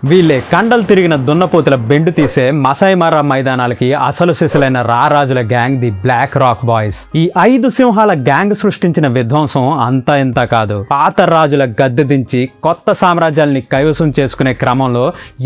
వీళ్ళే కండలు తిరిగిన దున్నపోతుల బెండు తీసే మసాయిమారా మైదానాలకి అసలు సిసలైన రారాజుల gang the black rock boys. ఈ 5 సింహాల గ్యాంగ్ సృష్టించిన విధ్వంసం అంతా ఇంత కాదు. పాత రాజుల గద్దె దించి కొత్త సామ్రాజ్యాల్ని కైవసం చేసుకునే క్రమంలో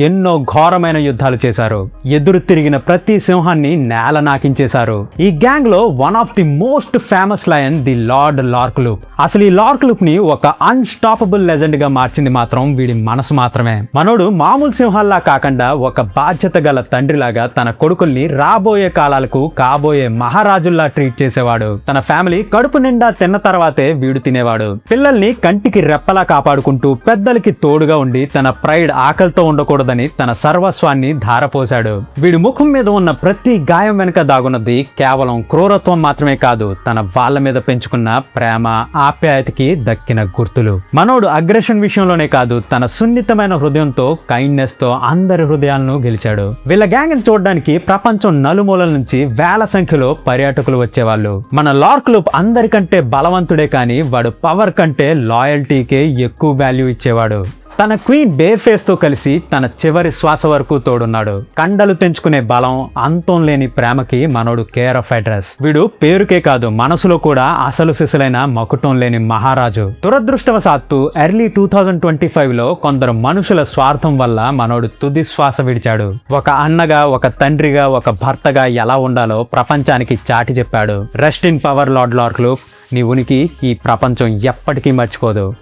ఎన్నో ఘోరమైన యుద్ధాలు చేశారు. ఎదురు తిరిగిన ప్రతి సింహాన్ని నేల నాకించేశారు. ఈ గ్యాంగ్ లో one of the most famous lion the lord Larkloop. అసలు ఈ లార్క్లూప్ ని ఒక అన్స్టాపబుల్ లెజెండ్ గా మార్చింది మాత్రం వీడి మనసు మాత్రమే. మనోడు మామూలు సింహాల్లా కాకుండా ఒక బాధ్యత గల తండ్రిలాగా తన కొడుకుల్ని రాబోయే కాలాలకు కాబోయే మహారాజుల్లా ట్రీట్ చేసేవాడు. తన ఫ్యామిలీ కడుపు నిండా తిన్న తర్వాతే వీడు తినేవాడు. పిల్లల్ని కంటికి రెప్పలా కాపాడుకుంటూ పెద్దలకి తోడుగా ఉండి తన ప్రైడ్ ఆకలితో ఉండకూడదని తన సర్వస్వాన్ని ధారపోశాడు. వీడి ముఖం మీద ఉన్న ప్రతి గాయం వెనుక దాగున్నది కేవలం క్రూరత్వం మాత్రమే కాదు, తన వాళ్ళ మీద పెంచుకున్న ప్రేమ ఆప్యాయతకి దక్కిన గుర్తులు. మనోడు అగ్రెషన్ విషయంలోనే కాదు, తన సున్నితమైన హృదయంతో కైండ్నెస్ తో అందరి హృదయాలను గెలిచాడు. వీళ్ళ గ్యాంగ్ ని చూడడానికి ప్రపంచం నలుమూలల నుంచి వేల సంఖ్యలో పర్యాటకులు వచ్చేవాళ్ళు. మన లార్క్లూప్ అందరికంటే బలవంతుడే కానీ వాడు పవర్ కంటే లాయల్టీకే ఎక్కువ వాల్యూ ఇచ్చేవాడు. తన క్వీన్ బేర్ ఫేస్ తో కలిసి తన చివరి శ్వాస వరకు తోడున్నాడు. కండలు తెంచుకునే బలం, అంతం లేని ప్రేమకి మనోడు కేర్ ఆఫ్ అడ్రస్. వీడు పేరుకే కాదు మనసులో కూడా అసలు సిసలైన మకుటం లేని మహారాజు. దురదృష్టవశాత్తు ఎర్లీ 2025 లో కొందరు మనుషుల స్వార్థం వల్ల మనోడు తుది శ్వాస విడిచాడు. ఒక అన్నగా, ఒక తండ్రిగా, ఒక భర్తగా ఎలా ఉండాలో ప్రపంచానికి చాటి చెప్పాడు. Rest in power lord Larkloop. నీ ఉనికి ఈ ప్రపంచం ఎప్పటికీ మర్చిపోదు.